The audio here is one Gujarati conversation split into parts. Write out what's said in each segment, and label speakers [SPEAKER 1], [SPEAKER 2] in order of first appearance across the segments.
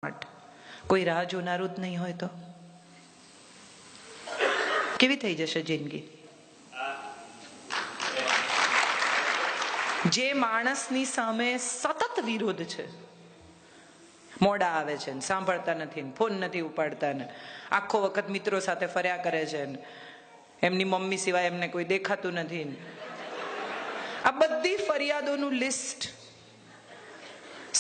[SPEAKER 1] માટે કોઈ રાહ જોનારું જ નહીં હોય તો કેવી થઈ જશે જિંદગી? જે માણસની સામે સતત વિરોધ છે, મોડા આવે છે, સાંભળતા નથી, ફોન નથી ઉપાડતા, ને આખો વખત મિત્રો સાથે ફર્યા કરે છે, એમની મમ્મી સિવાય એમને કોઈ દેખાતું નથી, આ બધી ફરિયાદોનું લિસ્ટ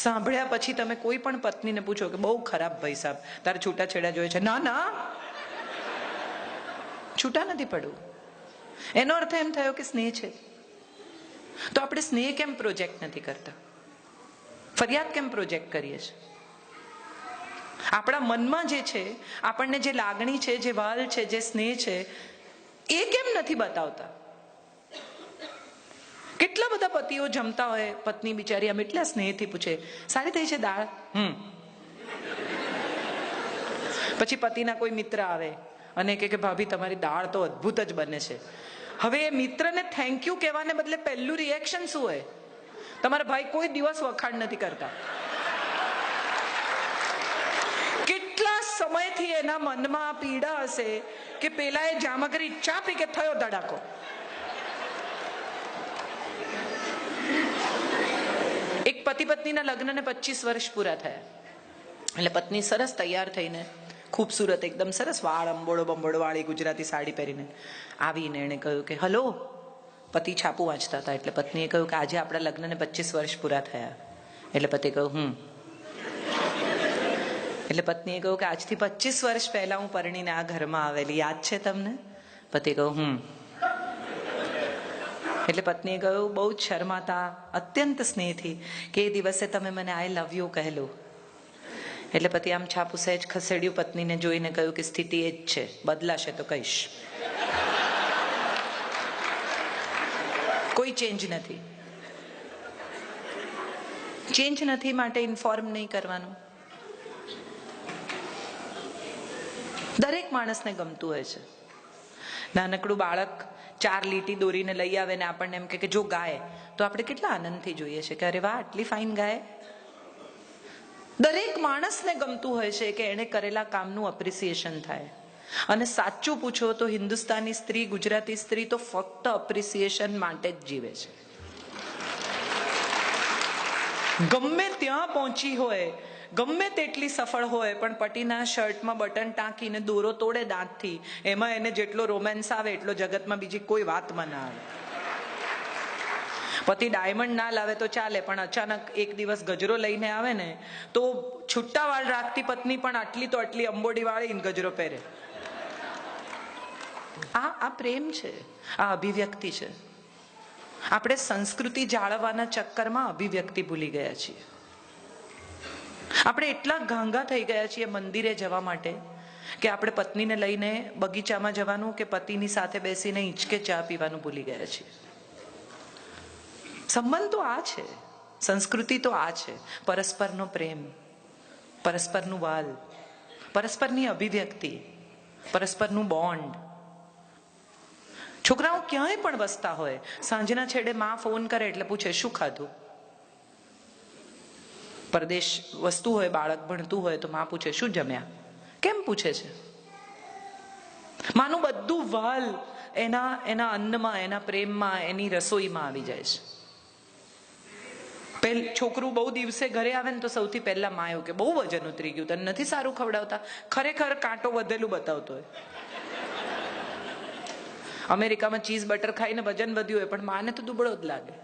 [SPEAKER 1] સાંભળ્યા પછી તમે કોઈ પણ પત્નીને પૂછો કે બહુ ખરાબ ભાઈ સાહેબ તારે છૂટાછેડા જોઈએ છે, ના ના છૂટા નથી પડવું. એનો અર્થ એમ થયો કે સ્નેહ છે. તો આપણે સ્નેહ કેમ પ્રોજેક્ટ નથી કરતા? ફરિયાદ કેમ પ્રોજેક્ટ કરીએ છીએ? આપણા મનમાં જે છે, આપણને જે લાગણી છે, જે વાલ છે, જે સ્નેહ છે, એ કેમ નથી બતાવતા? કેટલા બધા પતિઓ જમતા હોય, પત્ની બિચારી આમ એટલા સ્નેહથી પૂછે, સારી થઈ છે દાળ? પછી પતિના કોઈ મિત્ર આવે અને કે ભાભી તમારી દાળ તો અદ્ભુત જ બને છે. હવે એ મિત્રને થેન્ક યુ કહેવાને બદલે પહેલું રિએક્શન શું હોય? તમારા ભાઈ કોઈ દિવસ વખાણ નથી કરતા. કેટલા સમયથી એના મનમાં પીડા હશે કે પેલા એ જામગરી ચા પી કે થયો ધડાકો. એક પતિ પત્નીના લગ્નને 25 વર્ષ પૂરા થયા. એટલે પત્ની સરસ તૈયાર થઈને, ખૂબસૂરત, એકદમ સરસ વાળ અંબોળો બંબોળો વાળી ગુજરાતી સાડી પહેરીને આવીને એણે કહ્યું કે હલો. પતિ છાપું વાંચતા હતા એટલે પત્નીએ કહ્યું કે આજે આપણા લગ્નને 25 વર્ષ પૂરા થયા. એટલે પતિએ કહ્યું એટલે પત્નીએ કહ્યું કે આજથી 25 વર્ષ પહેલા હું પરણીને આ ઘરમાં આવેલી, યાદ છે તમને? પતિએ કહ્યું એટલે પત્નીએ કહ્યું બહુ જ શરમાતા, અત્યંત સ્નેહથી કે એ દિવસે તમે મને આઈ લવ યુ કહેલું. એટલે પતિ આમ છાપું સહેજ ખસેડ્યું, પત્નીને જોઈને કહ્યું કે સ્થિતિ એ જ છે, બદલાશે તો કહીશ. કોઈ ચેન્જ નથી. ચેન્જ નથી માટે ઇન્ફોર્મ નહીં કરવાનું. દરેક માણસને ગમતું હોય છે. નાનકડું બાળક 4 લીટી દોરીને લઈ આવે ને આપણને એમ કે જો ગાય, તો આપણે કેટલા આનંદથી જોઈએ છે કે અરે વાહ આટલી ફાઇન ગાય. દરેક માણસને ગમતું હોય છે કે એને કરેલા કામનું એપ્રિસિએશન થાય. અને સાચું પૂછો તો હિન્દુસ્તાની સ્ત્રી, ગુજરાતી સ્ત્રી તો ફક્ત એપ્રિસિએશન માટે જ જીવે છે. ગમે ત્યાં પહોંચી હોય, ગમે તેટલી સફળ હોય, પણ પતિના શર્ટમાં બટન ટાંકીને દોરો તોડે દાંતથી, એમાં એને જેટલો રોમેન્સ આવે એટલો જગતમાં બીજી કોઈ વાતમાં ના આવે. પતિ ડાયમંડ ના લાવે તો ચાલે, પણ અચાનક એક દિવસ ગજરો લઈને આવે ને તો છુટ્ટા વાળ રાખતી પત્ની પણ આટલી તો આટલી અંબોડી વાળી ગજરો પહેરે. આ પ્રેમ છે, આ અભિવ્યક્તિ છે. આપણે સંસ્કૃતિ જાળવવાના ચક્કરમાં અભિવ્યક્તિ ભૂલી ગયા છીએ. આપણે એટલા ગાંગા થઈ ગયા છીએ મંદિરે જવા માટે કે આપણે પત્નીને લઈને બગીચામાં જવાનું કે પતિની સાથે બેસીને હિંચકે ચા પીવાનું ભૂલી ગયા છીએ. સંબંધ તો આ છે, સંસ્કૃતિ તો આ છે. પરસ્પરનો પ્રેમ, પરસ્પરનું વાલ, પરસ્પરની અભિવ્યક્તિ, પરસ્પરનું બોન્ડ. છોકરાઓ ક્યાંય પણ વસતા હોય, સાંજના છેડે માં ફોન કરે એટલે પૂછે શું ખાધું. પરદેશ વસતું હોય, બાળક ભણતું હોય તો માં પૂછે શું જમ્યા. કેમ પૂછે છે? માનું બધું વાલ એના અન્નમાં, એના પ્રેમમાં, એની રસોઈમાં આવી જાય છે. છોકરું બહુ દિવસે ઘરે આવે ને તો સૌથી પહેલા માં એવું કે બહુ વજન ઉતરી ગયું, તને નથી સારું ખવડાવતા. ખરેખર કાંટો વધેલું બતાવતો હોય. અમેરિકામાં ચીઝ બટર ખાઈને વજન વધ્યું હોય, પણ માને તો દુબળો જ લાગે.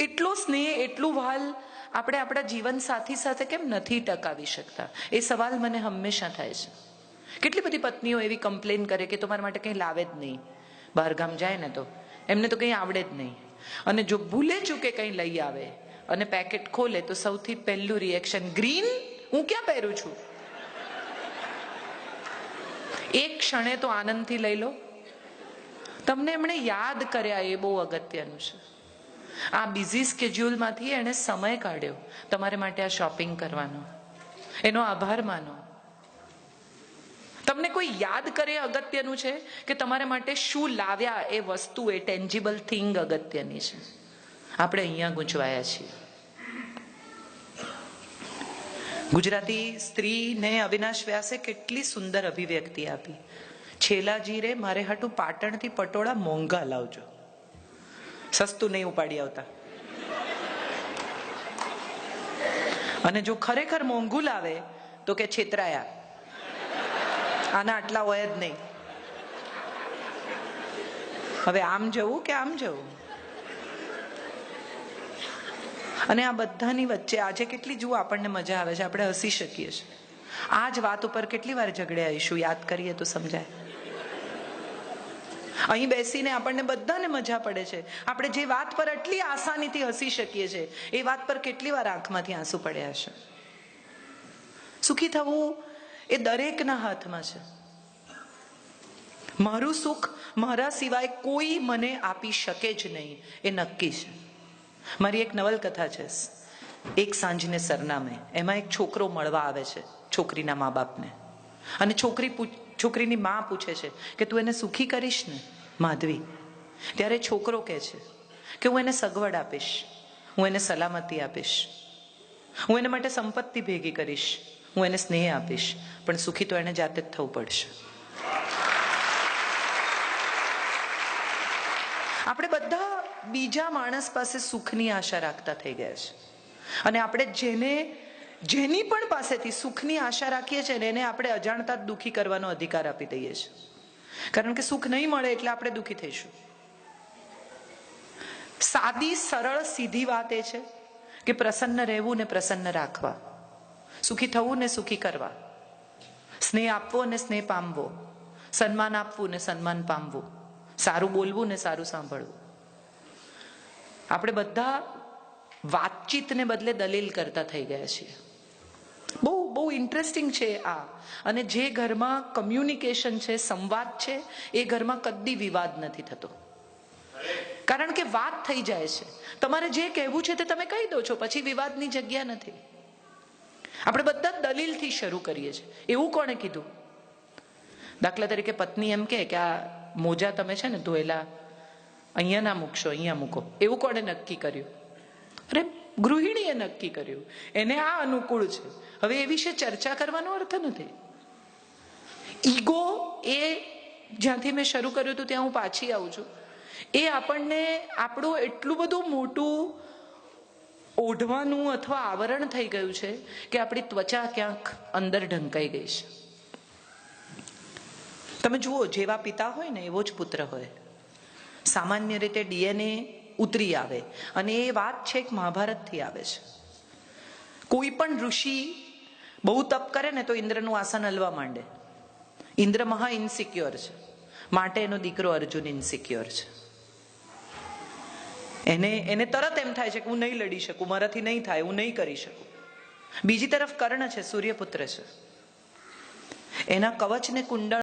[SPEAKER 1] એટલો સ્નેહ, એટલું વાલ આપણે આપણા જીવન સાથી સાથે કેમ નથી ટકાવી શકતા? એ સવાલ મને હંમેશા થાય છે. કેટલી બધી પત્નીઓ એવી કમ્પ્લેન કરે કે તમારા માટે કંઈ લાવે જ નહીં. બહારગામ જાય ને તો એમને તો કંઈ આવડે જ નહીં. અને જો ભૂલે ચૂકે કંઈ લઈ આવે અને પેકેટ ખોલે તો સૌથી પહેલું રિએક્શન, ગ્રીન? હું ક્યાં પહેરું છું? એક ક્ષણે તો આનંદથી લઈ લો. તમને એમણે યાદ કર્યા, એ બહુ અગત્યનું છે. આ બિઝી સ્કેડ્યુલમાંથી એણે સમય કાઢ્યો તમારે માટે આ શોપિંગ કરવાનો, એનો આભાર માનો. તમને કોઈ યાદ કરે અગત્યનું છે કે તમારા માટે શું લાવ્યા, એ વસ્તુ, એ ટેન્જિબલ થિંગ અગત્યની છે. આપણે અહીંયા ગૂંચવાયા છીએ. ગુજરાતી સ્ત્રીને અવિનાશ વ્યાસે કેટલી સુંદર અભિવ્યક્તિ આપી. છેલાજી રે મારે હાટું પાટણથી પટોળા મોંઘા લાવજો, સસ્તું નહીં ઉપાડી આવતા. અને જો ખરેખર મોંઘું લાવે તો કે છેતરાયા, આના આટલા હોય જ નહીં. હવે આમ જવું કે આમ જવું? અને આ બધાની વચ્ચે આજે કેટલી જુઓ આપણને મજા આવે છે, આપણે હસી શકીએ છીએ. આ જ વાત ઉપર કેટલી વાર ઝઘડ્યા આવીશું, યાદ કરીએ તો સમજાય. અહીં બેસીને આપણને બધાને મજા પડે છે. આપણે જે વાત પર આટલી આસાનીથી હસી શકીએ છીએ એ વાત પર કેટલી વાર આંખમાંથી આંસુ પડ્યા છે. સુખી થવું એ દરેકના હાથમાં છે. મારું સુખ મારા સિવાય કોઈ મને આપી શકે જ નહીં એ નક્કી છે. મારી એક નવલકથા છે, એક સાંજને સરનામે. એમાં એક છોકરો મળવા આવે છે છોકરીના મા બાપને, અને છોકરીની મા પૂછે છે કે તું એને સુખી કરીશ ને માધવી? ત્યારે છોકરો કહે છે કે હું એને સગવડ આપીશ, હું એને સલામતી આપીશ, હું એને માટે સંપત્તિ ભેગી કરીશ, હું એને સ્નેહ આપીશ, પણ સુખી તો એને જાતે જ થવું પડશે. આપણે બધા બીજા માણસ પાસે સુખની આશા રાખતા થઈ ગયા છે. અને આપણે જેની પણ પાસેથી સુખની આશા રાખીએ છીએ ને એને આપણે અજાણતા જ દુઃખી કરવાનો અધિકાર આપી દઈએ છીએ. કારણ કે સુખ નહીં મળે એટલે આપણે દુઃખી થઈશું. સાદી સરળ સીધી વાત એ છે કે પ્રસન્ન રહેવું ને પ્રસન્ન રાખવા, સુખી થવું ને સુખી કરવા, સ્નેહ આપવો ને સ્નેહ પામવો, સન્માન આપવું ને સન્માન પામવું, સારું બોલવું ને સારું સાંભળવું. આપણે બધા વાતચીતને બદલે દલીલ કરતા થઈ ગયા છીએ. બહુ ઇન્ટરેસ્ટિંગ છે આ. અને જે ઘરમાં કમ્યુનિકેશન છે, સંવાદ છે, એ ઘરમાં કદી વિવાદ નથી થતો. કારણ કે વાત થઈ જાય છે. તમારે જે કહેવું છે તે તમે કહી દો છો, પછી વિવાદની જગ્યા નથી. આપણે બધા દલીલથી શરૂ કરીએ છીએ. એવું કોણે કીધું? દાખલા તરીકે પત્ની એમ કે આ મોજા તમે છે ને ધોયેલા અહીંયા ના મૂકશો, અહીંયા મૂકો. એવું કોણે નક્કી કર્યું? અરે ગૃહિણીએ નક્કી કર્યું, એને આ અનુકૂળ છે. હવે એ વિશે ચર્ચા કરવાનો અર્થ નથી. ઈગો એ જ્યાંથી મેં શરૂ કર્યું હતું ત્યાં હું પાછી આવું છું. એ આપણને આપણું એટલું બધું મોટું ઓઢવાનું અથવા આવરણ થઈ ગયું છે કે આપણી ત્વચા ક્યાંક અંદર ઢંકાઈ ગઈ છે. તમે જુઓ, જેવા પિતા હોય ને એવો જ પુત્ર હોય. સામાન્ય રીતે ડીએનએ ઉતરી આવે, અને એ વાત છે એક મહાભારતથી આવે છે. કોઈ પણ ઋષિ બહુ તપ કરે ને તો ઇન્દ્રનું આસન હલવા માંડે. ઇન્દ્ર મહા ઇન્સિક્યોર છે, માટે એનો દીકરો અર્જુન ઇન્સિક્યોર છે. એને તરત એમ થાય છે કે હું નહીં લડી શકું, મારાથી નહીં થાય, હું નહીં કરી શકું. બીજી તરફ કર્ણ છે, સૂર્યપુત્ર છે. એના કવચ ને કુંડળ